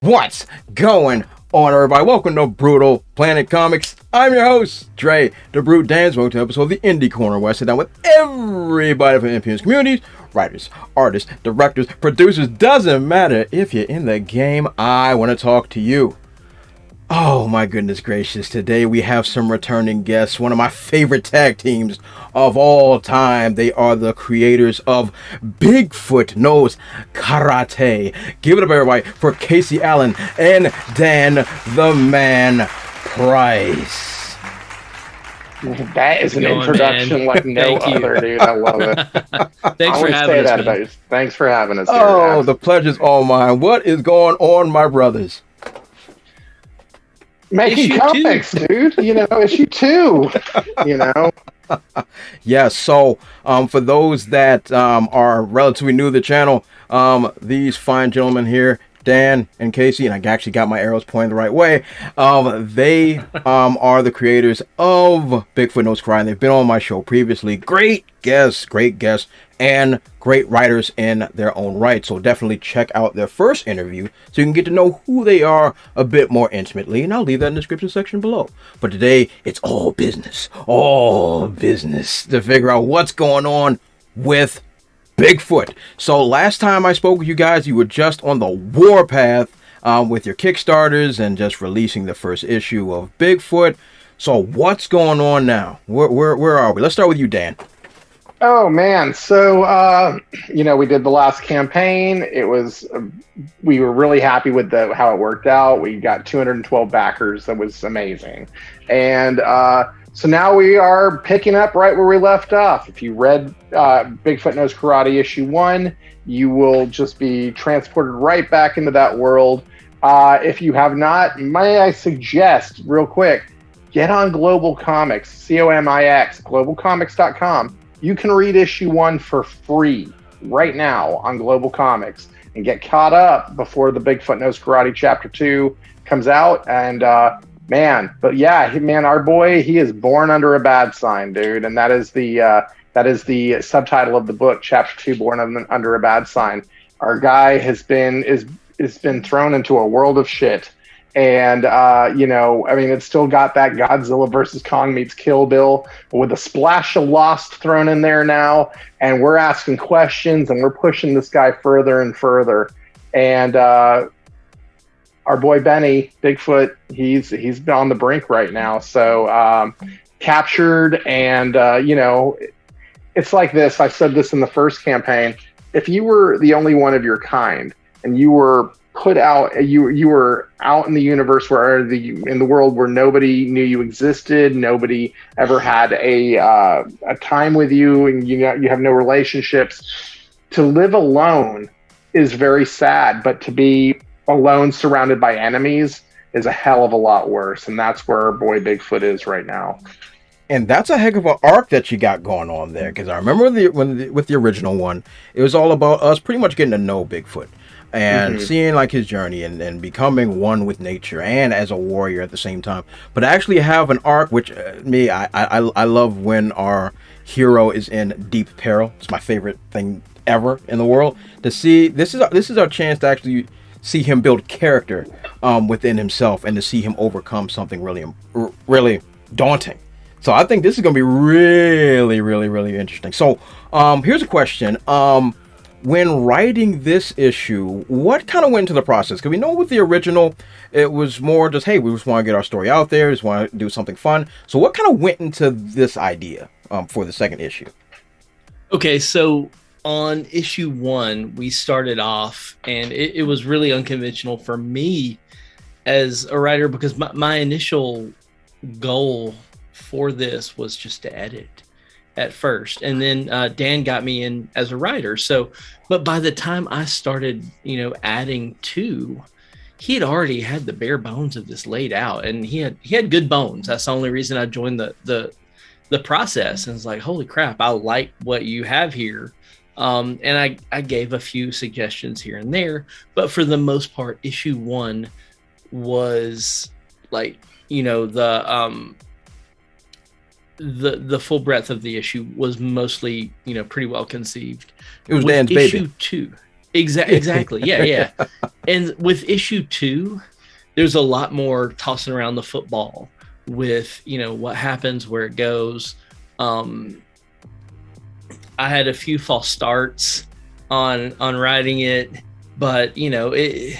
What's going on, everybody? Welcome to Brutal Planet Comics. I'm your host, Dre, the Brute Dance. Welcome to an episode of the Indie Corner, where I sit down with everybody from NPN's communities, writers, artists, directors, producers. Doesn't matter if you're in the game, I want to talk to you. Oh my goodness gracious, today we have some returning guests, one of my favorite tag teams of all time. They are the creators of Bigfoot Knows Karate. Give it up, everybody, for Casey Allen and Dan the Man Price. That is an introduction like no other, dude. I love it. Thanks for having us. About you. Thanks for having us. Oh, the pleasure's all mine. What is going on, my brothers? Making comics, dude. You know, issue 2. You know. Yeah. So, for those that are relatively new to the channel, these fine gentlemen here, Dan and Casey, and I actually got my arrows pointing the right way. They are the creators of Bigfoot Knows Karate. They've been on my show previously. Great guests, and great writers in their own right. So definitely check out their first interview so you can get to know who they are a bit more intimately. And I'll leave that in the description section below. But today, it's all business to figure out what's going on with Bigfoot. So last time I spoke with you guys, you were just on the warpath with your Kickstarters and just releasing the first issue of Bigfoot. So what's going on now? Where are we? Let's start with you, Dan. Oh man, so you know, we did the last campaign. It was we were really happy with how it worked out. We got 212 backers. That was amazing. And so now we are picking up right where we left off. If you read Bigfoot Knows Karate issue 1, you will just be transported right back into that world. If you have not, may I suggest real quick, get on Global Comics, COMIX, globalcomics.com. You can read issue 1 for free right now on Global Comics and get caught up before the Bigfoot Knows Karate Chapter 2 comes out. And man, our boy, he is born under a bad sign, dude. And that is the subtitle of the book, Chapter 2, Born Under a Bad Sign. Our guy has been thrown into a world of shit. And, you know, I mean, it's still got that Godzilla versus Kong meets Kill Bill with a splash of Lost thrown in there now. And we're asking questions and we're pushing this guy further and further. And our boy Benny, Bigfoot, he's on the brink right now. So captured and, you know, it's like this. I said this in the first campaign. If you were the only one of your kind and you were put out, you were out in the universe in the world where nobody knew you existed, nobody ever had a time with you, and you have no relationships. To live alone is very sad, but to be alone surrounded by enemies is a hell of a lot worse, and that's where our boy Bigfoot is right now. And that's a heck of an arc that you got going on there, because I remember with the original one, it was all about us pretty much getting to know Bigfoot and seeing like his journey and becoming one with nature and as a warrior at the same time. But actually have an arc, which I love when our hero is in deep peril. It's my favorite thing ever in the world to see. This is our chance to actually see him build character within himself and to see him overcome something really daunting. So I think this is going to be really interesting. So here's a question. When writing this issue, what kind of went into the process? Because we know with the original, it was more just, hey, we just want to get our story out there, just want to do something fun. So what kind of went into this idea for the second issue? Okay, so on issue 1, we started off, and it was really unconventional for me as a writer because my initial goal for this was just to edit at first, and then Dan got me in as a writer. So, but by the time I started, you know, adding to, he had already had the bare bones of this laid out, and he had good bones. That's the only reason I joined the process. And it's like, holy crap, I like what you have here. And I gave a few suggestions here and there, but for the most part, issue 1 was like, you know, the full breadth of the issue was mostly, you know, pretty well conceived. It was Dan's baby. Issue 2. Exactly. Yeah. And with issue 2, there's a lot more tossing around the football with, what happens, where it goes. I had a few false starts on writing it, but it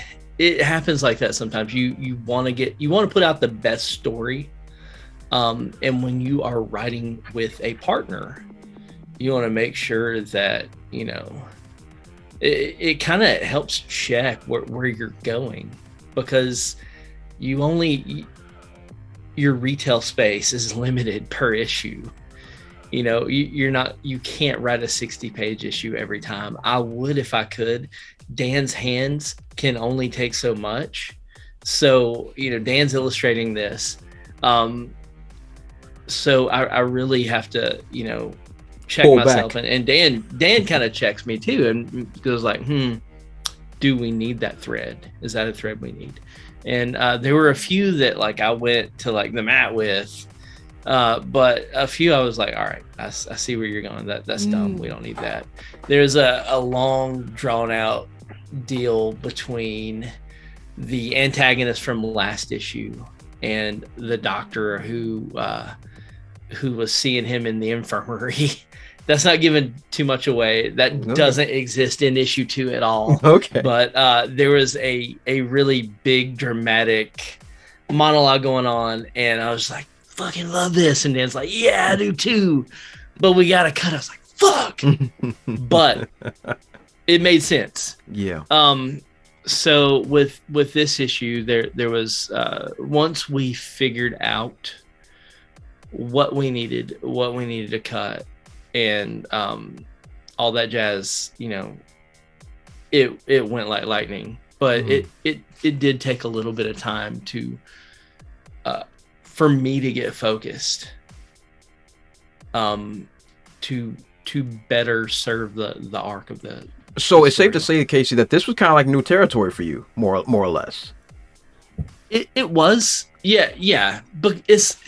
happens like that sometimes. You want to put out the best story. And when you are writing with a partner, you want to make sure that, it kind of helps check where you're going, because your retail space is limited per issue. You can't write a 60-page issue every time. I would if I could. Dan's hands can only take so much. So, Dan's illustrating this. So I really have to, check Pull myself. back. And Dan kind of checks me too, and goes like, do we need that thread? Is that a thread we need? And there were a few that I went to the mat with, but a few I was like, all right, I see where you're going. That's dumb. We don't need that. There's a long drawn out deal between the antagonist from last issue and the doctor who was seeing him in the infirmary. That's not giving too much away. That doesn't exist in issue 2 at all. Okay. But there was a really big dramatic monologue going on, and I was like, fucking love this. And Dan's like, yeah, I do too. But we got to cut. I was like, fuck. But it made sense. Yeah. So with this issue, there was once we figured out what we needed to cut, and all that jazz, it went like lightning. But it did take a little bit of time for me to get focused, to better serve the arc of the. So it's safe to say, Casey, that this was kind of like new territory for you, more or less. It was, yeah, but it's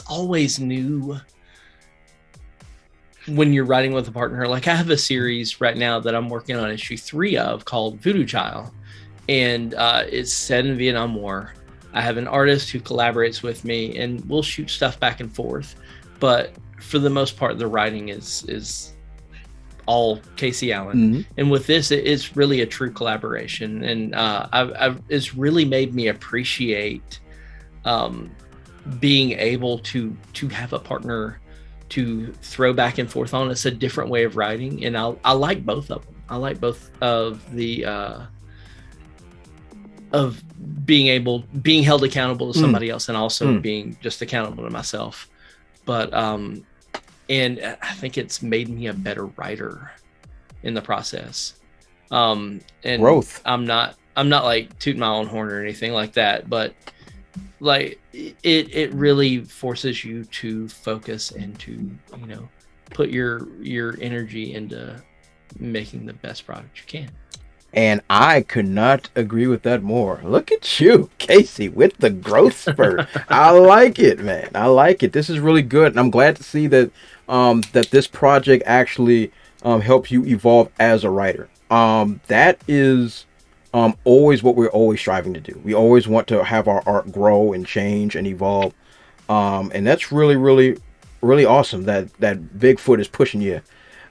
always new when you're writing with a partner. I have a series right now that I'm working on issue 3 of called Voodoo Child, and it's set in Vietnam War. I have an artist who collaborates with me, and we'll shoot stuff back and forth. But for the most part, the writing is all Casey Allen. And with this, it's really a true collaboration. And it's really made me appreciate being able to have a partner to throw back and forth on. It's a different way of writing, and I like both of them. I like both of the of being held accountable to somebody else, and also being just accountable to myself. But and I think it's made me a better writer in the process. And growth. I'm not tooting my own horn or anything like that, but it really forces you to focus and to put your energy into making the best product you can. And I could not agree with that more. Look at you, Casey, with the growth spurt. I like it, man. I like it. This is really good, and I'm glad to see that that this project actually helps you evolve as a writer. That is always what we're always striving to do. We always want to have our art grow and change and evolve, and that's really, really, really awesome that Bigfoot is pushing you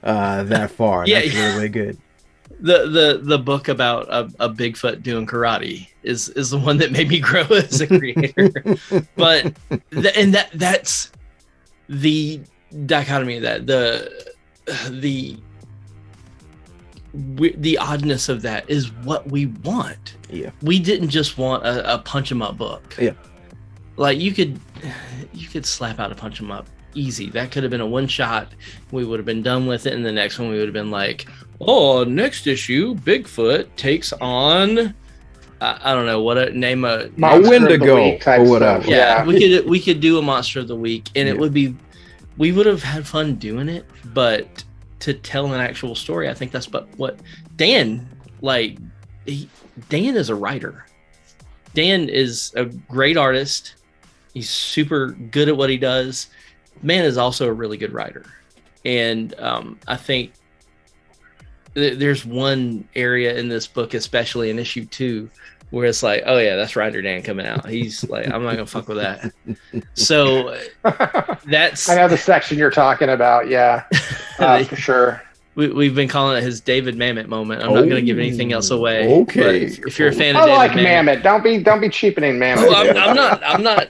that far. Yeah, that's really, really good. The book about a Bigfoot doing karate is the one that made me grow as a creator. But that's the dichotomy of that, the oddness of that is what we want. Yeah, we didn't just want a punch 'em up book. Yeah, you could slap out a punch 'em up easy. That could have been a one shot. We would have been done with it, and the next one we would have been like, oh, next issue, Bigfoot takes on, I don't know what name a Wendigo or whatever. Yeah, we could do a monster of the week, and it would be, we would have had fun doing it. But to tell an actual story, I think that's what Dan Dan is a writer. Dan is a great artist. He's super good at what he does. Man is also a really good writer, and I think there's one area in this book, especially in issue 2, where it's like, oh yeah, that's Ryder Dan coming out. He's like, I'm not gonna fuck with that. So that's I know the section you're talking about. Yeah, for sure. We've been calling it his David Mamet moment. I'm not going to give anything else away. Okay. If you're a fan of I David like Mamet, don't be cheapening Mamet. Oh, I'm not.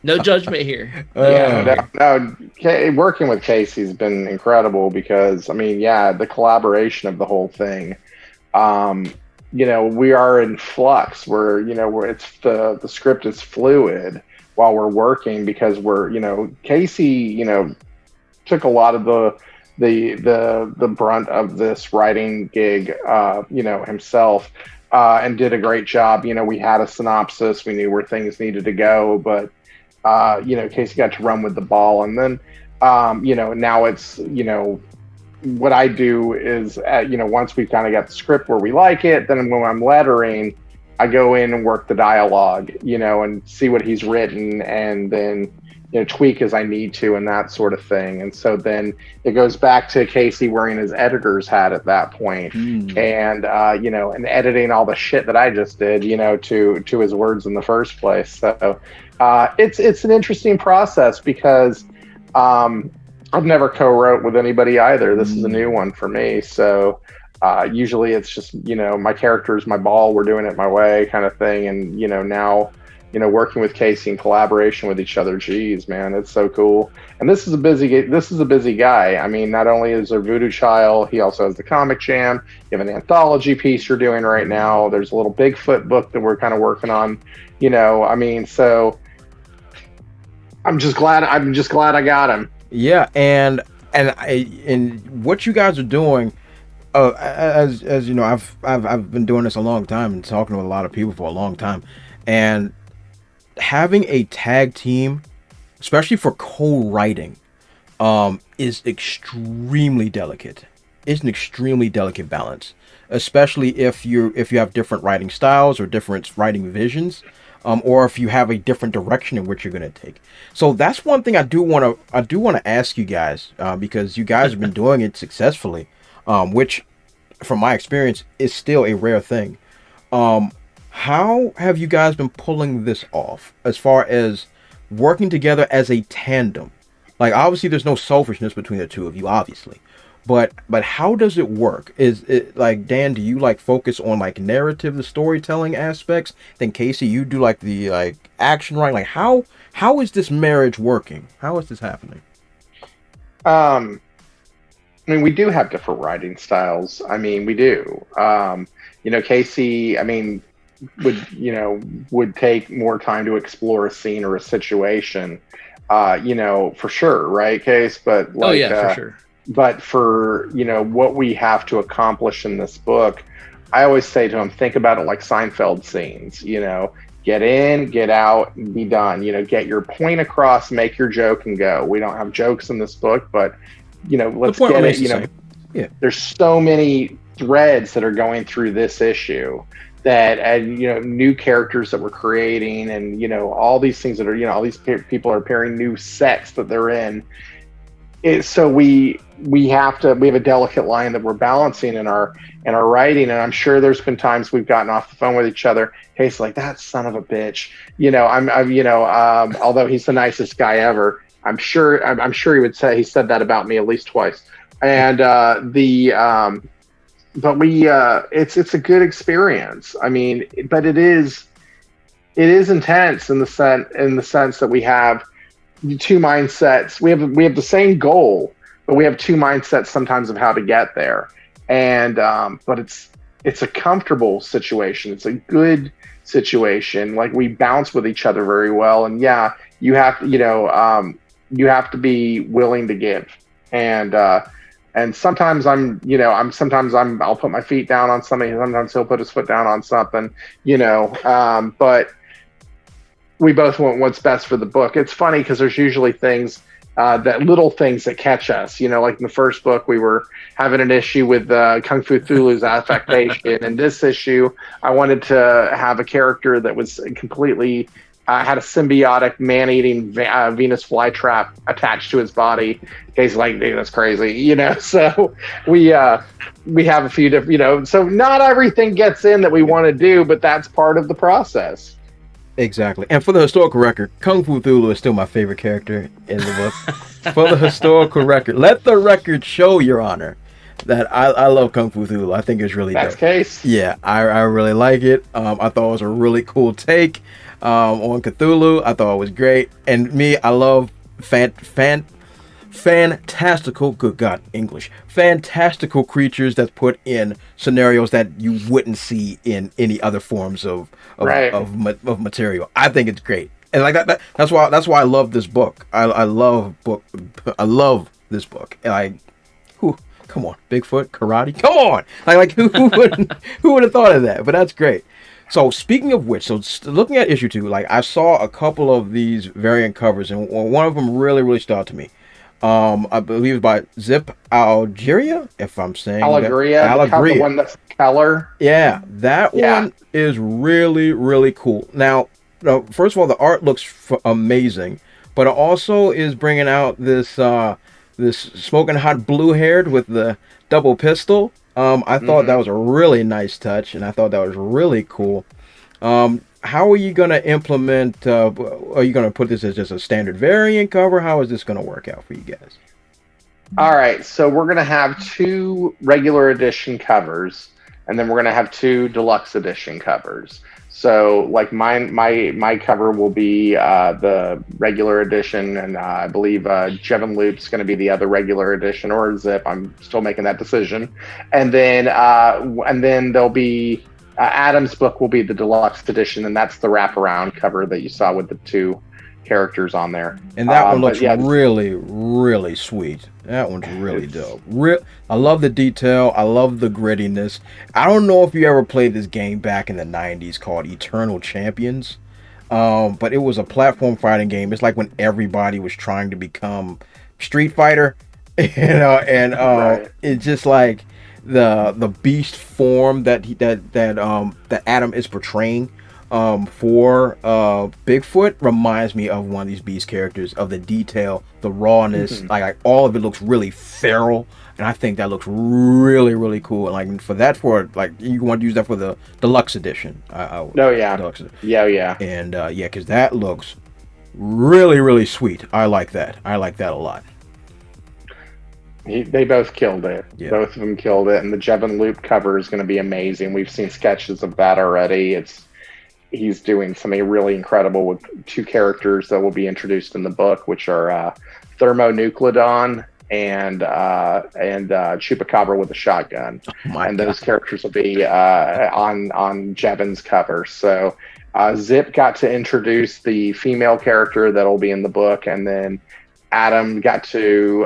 No judgment here. No. Working with Casey's been incredible because the collaboration of the whole thing. We are in flux. Where it's the script is fluid while we're working because Casey took a lot of the brunt of this writing gig himself. And did a great job. We had a synopsis. We knew where things needed to go, but Casey got to run with the ball. And then, now it's, what I do is, once we kind of got the script where we like it, then when I'm lettering, I go in and work the dialogue, and see what he's written, and then tweak as I need to and that sort of thing. And so then it goes back to Casey wearing his editor's hat at that point. And, and editing all the shit that I just did, to his words in the first place. So it's an interesting process because I've never co-wrote with anybody either. This is a new one for me. So usually it's just, my character's my ball, we're doing it my way kind of thing. And, now, working with Casey in collaboration with each other, geez, man, it's so cool. And this is a busy guy. I mean, not only is there Voodoo Child, he also has the Comic Jam. You have an anthology piece you're doing right now. There's a little Bigfoot book that we're kind of working on. So I'm just glad I got him. Yeah, and what you guys are doing, as you know, I've been doing this a long time and talking to a lot of people for a long time, and having a tag team, especially for co-writing, is extremely delicate. It's an extremely delicate balance, especially if you have different writing styles or different writing visions, or if you have a different direction in which you're going to take. So that's one thing I do want to ask you guys, because you guys have been doing it successfully, which, from my experience, is still a rare thing. How have you guys been pulling this off as far as working together as a tandem? Like, obviously there's no selfishness between the two of you, obviously, but how does it work? Is it like, Dan, do you focus on narrative, the storytelling aspects? Then Casey, you do the action writing. Like, how is this marriage working? How is this happening? We do have different writing styles. We do. Casey, would take more time to explore a scene or a situation, for sure, right, Case? But for sure. But for what we have to accomplish in this book, I always say to him, think about it like Seinfeld scenes. Get in, get out, and be done. Get your point across, make your joke, and go. We don't have jokes in this book, but let's get it. Yeah. There's so many threads that are going through this issue. That and new characters that we're creating, and all these things that are all these people are pairing new sets that they're in. So we have a delicate line that we're balancing in our writing, and I'm sure there's been times we've gotten off the phone with each other. Hey, it's like, that son of a bitch. Although he's the nicest guy ever, I'm sure he would say he said that about me at least twice. And but it's a good experience. But it is intense in the sense that we have two mindsets. We have the same goal, but we have two mindsets sometimes of how to get there. And but it's a comfortable situation. It's a good situation. We bounce with each other very well. And yeah, you have to be willing to give. And sometimes I'll put my feet down on something. Sometimes he'll put his foot down on something, but we both want what's best for the book. It's funny because there's usually things, little things that catch us, like in the first book, we were having an issue with Kung Fu Thulu's affectation. In this issue, I wanted to have a character that was completely had a symbiotic man-eating Venus flytrap attached to his body. He's like, dude, that's crazy, you know. So we have a few different, you know. So not everything gets in that we want to do, but that's part of the process. Exactly. And for the historical record, Kung Fu Thulu is still my favorite character in the book. For the historical record, let the record show, Your Honor, that I love Kung Fu Thulu. I think it's really That's dope. case. Yeah, I really like it. I thought it was a really cool take on Cthulhu. I thought it was great. And me, I love fantastical, good God, English, fantastical creatures that's put in scenarios that you wouldn't see in any other forms of material. I think it's great, and like that's why I love this book. I love this book. And come on, Bigfoot, karate, come on, who would have thought of that? But that's great. So speaking of which, looking at issue 2, like I saw a couple of these variant covers, and one of them really stood out to me. I believe it's by Zip Algeria, if I'm saying Allegria, the one that's Keller. Yeah, that one is really cool. Now, first of all, the art looks amazing, but it also is bringing out this smoking hot blue-haired with the double pistol. I thought that was a really nice touch, and I thought that was really cool. How are you going to implement, are you going to put this as just a standard variant cover? How is this going to work out for you guys? All right, so we're going to have 2 regular edition covers, and then we're going to have 2 deluxe edition covers. So like my cover will be the regular edition, and I believe Jevin Loop's going to be the other regular edition, or Zip. I'm still making that decision. And then there'll be Adam's book will be the deluxe edition, and that's the wraparound cover that you saw with the 2 characters on there. And that one looks really sweet. That one's really dope. I love the detail. I love the grittiness. I don't know if you ever played this game back in the 90s called Eternal Champions, but it was a platform fighting game. It's like when everybody was trying to become Street Fighter, and it's just like the beast form that Adam is portraying for Bigfoot reminds me of one of these beast characters, of the detail, the rawness, like all of it looks really feral, and I think that looks really cool. And like you want to use that for the deluxe edition. Deluxe edition. And because that looks really sweet. I like that a lot. They both killed it. Yeah. Both of them killed it, and the Jevin Loop cover is going to be amazing. We've seen sketches of that already. He's doing something really incredible with 2 characters that will be introduced in the book, which are Thermonucleodon and Chupacabra with a shotgun. And those characters will be on Jevin's cover. So Zip got to introduce the female character that'll be in the book, and then Adam got to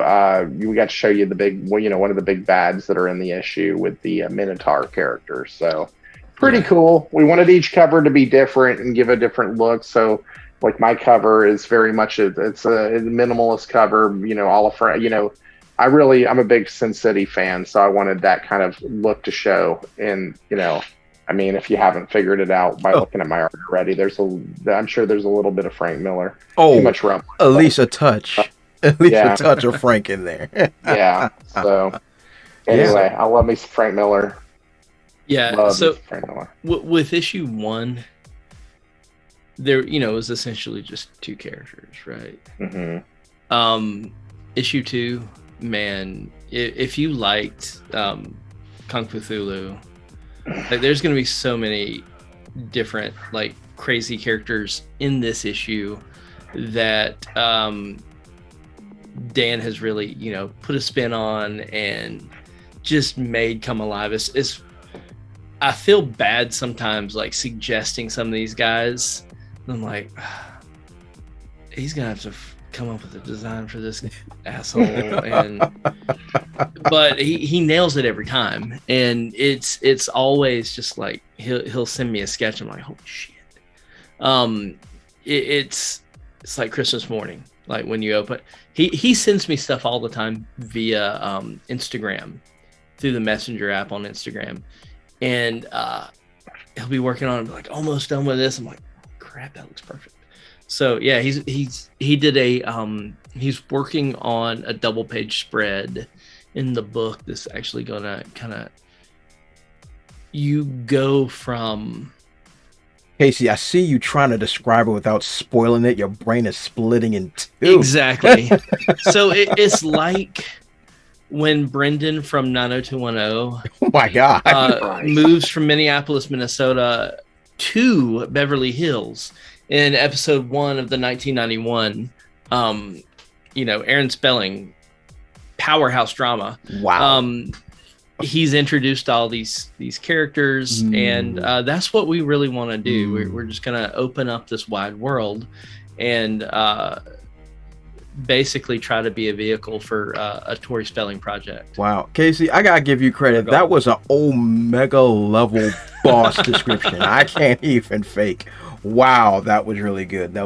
we got to show you the big, one of the big bads that are in the issue with the Minotaur character. So pretty cool. We wanted each cover to be different and give a different look. So like my cover is very much it's a minimalist cover. I'm a big Sin City fan, so I wanted that kind of look to show. And I mean, if you haven't figured it out by looking at my art already, I'm sure there's a little bit of Frank Miller. Too much rum. At least a touch. A touch of Frank in there. Yeah. So anyway, I love me some Frank Miller. Yeah. So with issue 1, there, it was essentially just 2 characters, right? Issue 2, man, if you liked Kung Fu Thulu, like there's going to be so many different like crazy characters in this issue that Dan has really, put a spin on and just made come alive. I feel bad sometimes like suggesting some of these guys. I'm like, he's gonna have to come up with a design for this asshole, but he nails it every time, and it's always just like he'll send me a sketch. I'm like, holy shit. It's like Christmas morning, like when you open. He sends me stuff all the time via Instagram, through the Messenger app on Instagram, and he'll be working on it, like almost done with this. I'm like, crap, that looks perfect. So yeah, he did he's working on a double page spread in the book that's actually gonna kind of, you go from, Casey, I see you trying to describe it without spoiling it. Your brain is splitting in two. Exactly. So it's like when Brendan from 90210 Oh my God. moves from Minneapolis, Minnesota to Beverly Hills in episode 1 of the 1991, Aaron Spelling powerhouse drama. Wow. He's introduced all these characters, and that's what we really want to do. We're just going to open up this wide world and basically try to be a vehicle for a Tori Spelling project. Wow. Casey, I gotta give you credit. That was an Omega level boss description. I can't even fake. Wow, that was really good.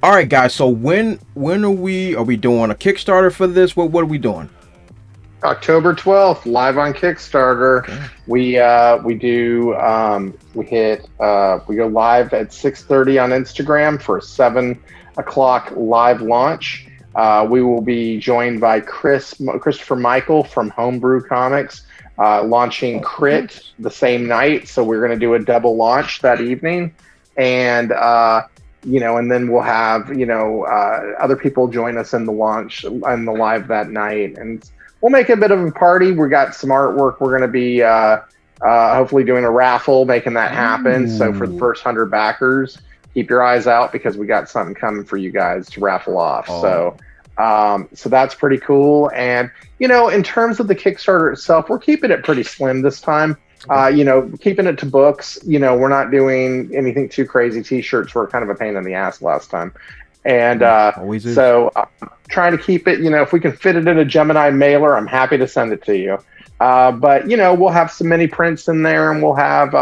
All right, guys. So when are we doing a Kickstarter for this? What are we doing? October 12th, live on Kickstarter. Okay. We go live at 6:30 on Instagram for a 7 o'clock live launch. We will be joined by Christopher Michael from Homebrew Comics, launching Crit the same night. So we're going to do a double launch that evening, and and then we'll have other people join us in the launch and the live that night, and we'll make a bit of a party. We got some artwork. We're going to be hopefully doing a raffle, making that happen. Ooh. So for the first 100 backers, keep your eyes out because we got something coming for you guys to raffle off. Oh. So that's pretty cool. And, in terms of the Kickstarter itself, we're keeping it pretty slim this time. Keeping it to books. We're not doing anything too crazy. T-shirts were kind of a pain in the ass last time. And so trying to keep it, if we can fit it in a Gemini mailer, I'm happy to send it to you. But, we'll have some mini prints in there, and we'll have,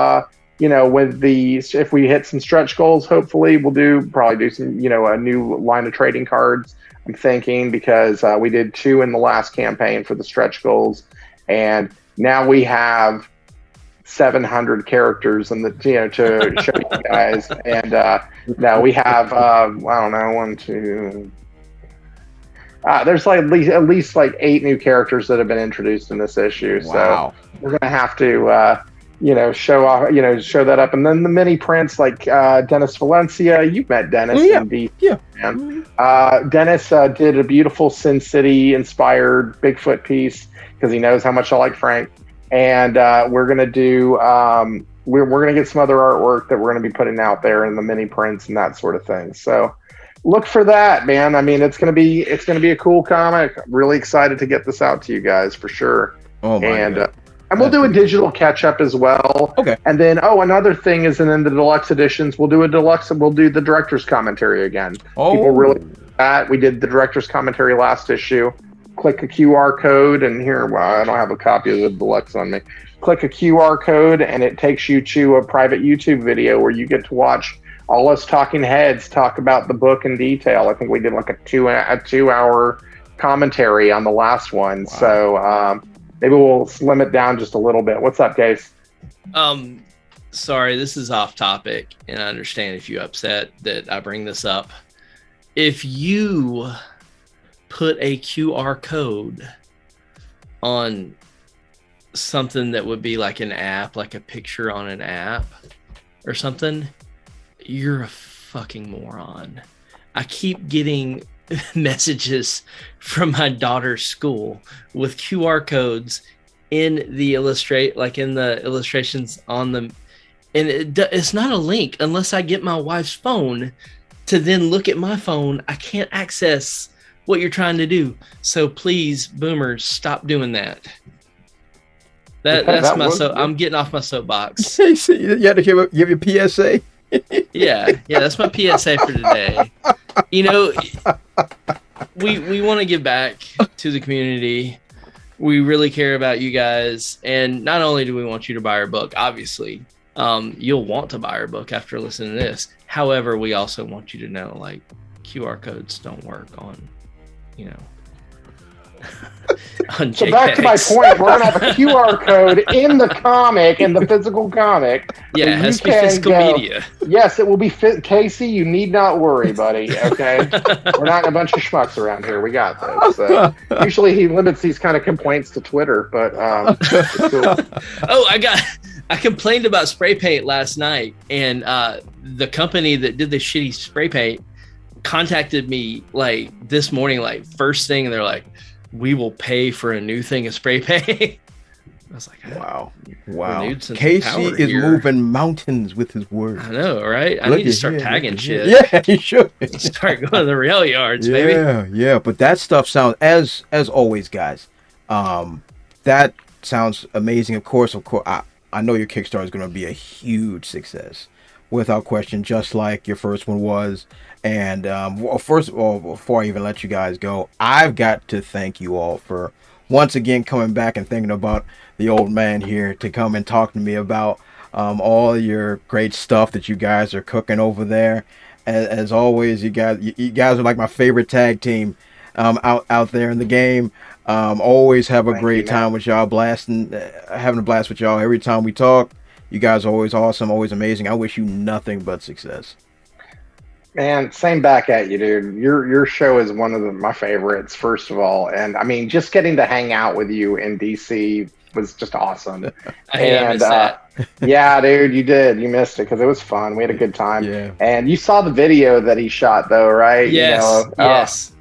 if we hit some stretch goals, hopefully we'll probably do some, a new line of trading cards, I'm thinking, because we did 2 in the last campaign for the stretch goals. And now we have 700 characters in the to show you guys, and now we have I don't know, 1, 2. There's like at least like 8 new characters that have been introduced in this issue. Wow. So we're gonna have to show off, show that up, and then the mini prints like Dennis Valencia. You've met Dennis. Yeah. In DC, yeah. Dennis did a beautiful Sin City inspired Bigfoot piece because he knows how much I like Frank. And we're gonna do we're gonna get some other artwork that we're gonna be putting out there in the mini prints and that sort of thing. So look for that, man. I mean, it's gonna be a cool comic. I'm really excited to get this out to you guys for sure. Oh my God. And we'll do a digital catch up as well. Okay. And then another thing is, and in the deluxe editions, we'll do the director's commentary again. Oh. People really like that. We did the director's commentary last issue. Click a QR code, and here, I don't have a copy of the deluxe on me. Click a QR code, and it takes you to a private YouTube video where you get to watch all us talking heads talk about the book in detail. I think we did like a 2-hour commentary on the last one. Wow. So maybe we'll slim it down just a little bit. What's up, Case? Sorry, this is off topic, and I understand if you're upset that I bring this up. If you put a QR code on something that would be like an app, like a picture on an app or something, you're a fucking moron. I keep getting messages from my daughter's school with QR codes in the illustrations on them, and it's not a link unless I get my wife's phone to then look at my phone. I can't access what you're trying to do. So please, boomers, stop doing that. That's my I'm getting off my soapbox. You had to give your PSA. yeah, that's my PSA for today. We want to give back to the community. We really care about you guys, and not only do we want you to buy our book, obviously, you'll want to buy our book after listening to this. However, we also want you to know, like, QR codes don't work on, on So back to my JPEGs. point, we're gonna have a QR code in the comic, in the physical comic. Yeah, that it has you to be can physical go- media. Yes, it will be fit. Casey, you need not worry, buddy. Okay, we're not a bunch of schmucks around here. We got this. Usually, he limits these kind of complaints to Twitter, but it's cool. Oh, I complained about spray paint last night, and the company that did the shitty spray paint contacted me like this morning, like first thing, and they're like, "We will pay for a new thing of spray paint." I was like, Wow. renewed sense of Casey power is here. moving mountains with his words. I know, right? I Look need to at start here, tagging look at shit. here. Yeah, you should. Start going to the rail yards, baby. Yeah. But that stuff sounds, as always, guys. That sounds amazing. Of course, I know your Kickstarter is going to be a huge success, without question, just like your first one was. And first of all, before I even let you guys go, I've got to thank you all for once again coming back and thinking about the old man here to come and talk to me about all your great stuff that you guys are cooking over there. As always, you guys are like my favorite tag team out there in the game. Always have a great time with y'all, having a blast with y'all every time we talk. You guys are always awesome, always amazing. I wish you nothing but success. Man, same back at you, dude. Your show is one of my favorites, first of all, and I mean, just getting to hang out with you in DC was just awesome. I missed that. Yeah, dude, you did. You missed it because it was fun. We had a good time. Yeah. And you saw the video that he shot, though, right? Yes. Yes.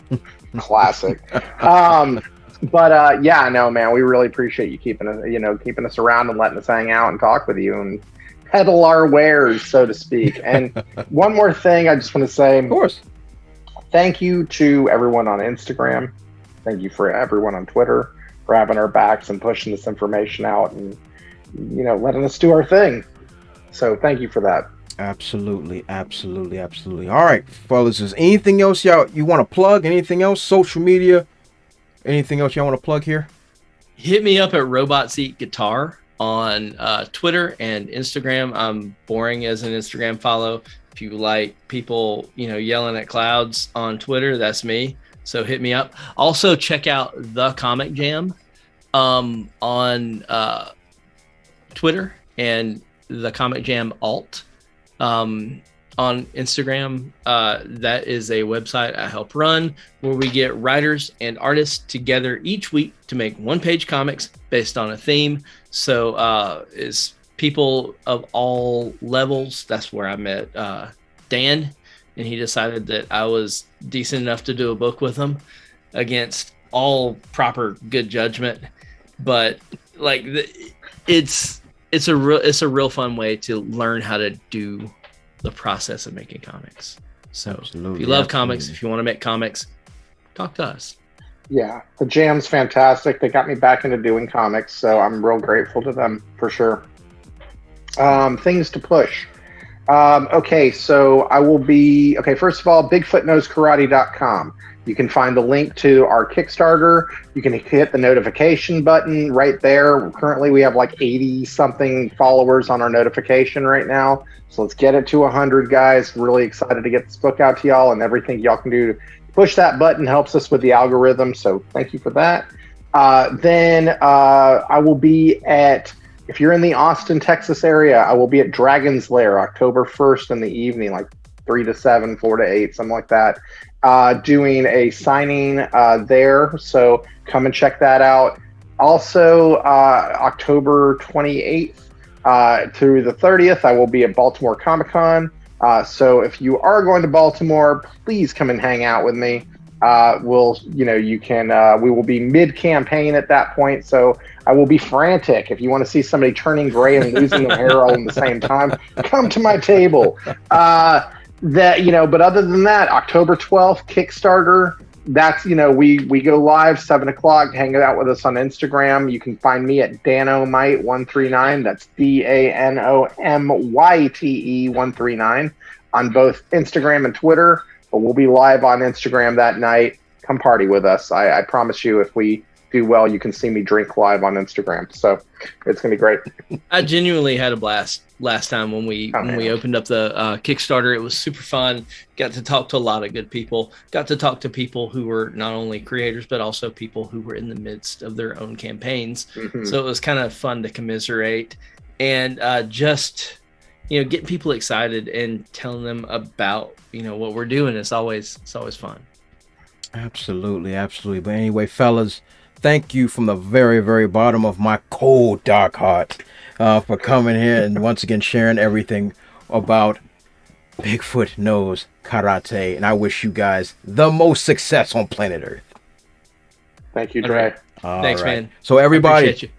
Classic. But yeah, no, man, we really appreciate you keeping us around and letting us hang out and talk with you and peddle our wares, so to speak. And one more thing I just want to say, Of course. thank you to everyone on Instagram. Thank you for everyone on Twitter for having our backs and pushing this information out and, letting us do our thing. So thank you for that. Absolutely. All right, fellas, is anything else you want to plug? Anything else? Social media? Anything else y'all want to plug here? Hit me up at Robots Eat Guitar on Twitter and Instagram. I'm boring as an Instagram follow. If you like people, yelling at clouds on Twitter, that's me. So hit me up. Also check out The Comic Jam on Twitter and The Comic Jam Alt on Instagram. That is a website I help run where we get writers and artists together each week to make one-page comics based on a theme. So is people of all levels. That's where I met Dan, and he decided that I was decent enough to do a book with him against all proper good judgment. But like it's a real fun way to learn how to do the process of making comics. So Absolutely, if you love absolutely. comics, if you want to make comics, talk to us. Yeah, the Jam's fantastic. They got me back into doing comics, so I'm real grateful to them for sure. Things to push. Okay, so I will be... Okay, first of all, BigfootKnowsKarate.com. You can find the link to our Kickstarter. You can hit the notification button right there. Currently, we have like 80-something followers on our notification right now. So let's get it to 100, guys. Really excited to get this book out to y'all, and everything y'all can do to push that button helps us with the algorithm. So thank you for that. Then I will be at... If you're in the Austin, Texas area, I will be at Dragon's Lair October 1st in the evening, like 3 to 7, 4 to 8, something like that, doing a signing there. So come and check that out. Also, October 28th through the 30th, I will be at Baltimore Comic-Con. So if you are going to Baltimore, please come and hang out with me. We will be mid-campaign at that point, so I will be frantic. If you want to see somebody turning gray and losing their hair all at the same time, come to my table. But other than that, October 12th, Kickstarter. That's, we go live 7 o'clock. Hang out with us on Instagram. You can find me at Danomite139. That's DANOMYTE 139 on both Instagram and Twitter. But we'll be live on Instagram that night. Come party with us. I promise you, if we do well, you can see me drink live on Instagram. So it's gonna be great. I genuinely had a blast last time when we opened up the Kickstarter. It was super fun. Got to talk to a lot of good people. Got to talk to people who were not only creators but also people who were in the midst of their own campaigns. So it was kind of fun to commiserate and just getting people excited and telling them about what we're doing. It's always fun. Absolutely. But anyway, fellas, thank you from the very, very bottom of my cold, dark heart for coming here and once again sharing everything about Bigfoot Knows Karate. And I wish you guys the most success on planet Earth. Thank you, Dre. Thanks, man. So everybody,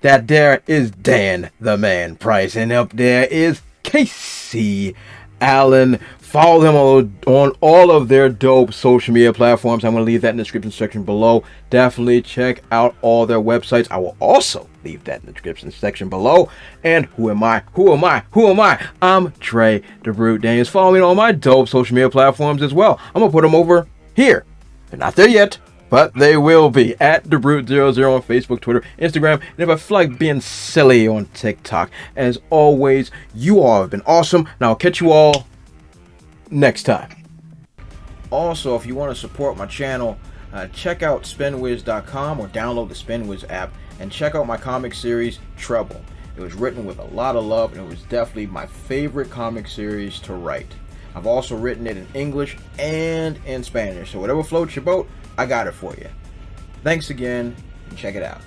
that there is Dan the Man Price, and up there is Casey Allen. Follow them on all of their dope social media platforms. I'm going to leave that in the description section below. Definitely check out all their websites. I will also leave that in the description section below. And who am I? I'm Dre the Brute Daniels. Follow me on all my dope social media platforms as well. I'm going to put them over here. They're not there yet, but they will be at TheBrute00 on Facebook, Twitter, Instagram, and if I feel like being silly on TikTok. As always, you all have been awesome. Now I'll catch you all next time. Also, if you want to support my channel, check out spinwiz.com or download the Spinwiz app and check out my comic series Trouble. It was written with a lot of love and it was definitely my favorite comic series to write. I've also written it in English and in Spanish, so whatever floats your boat, I got it for you. Thanks again, and check it out.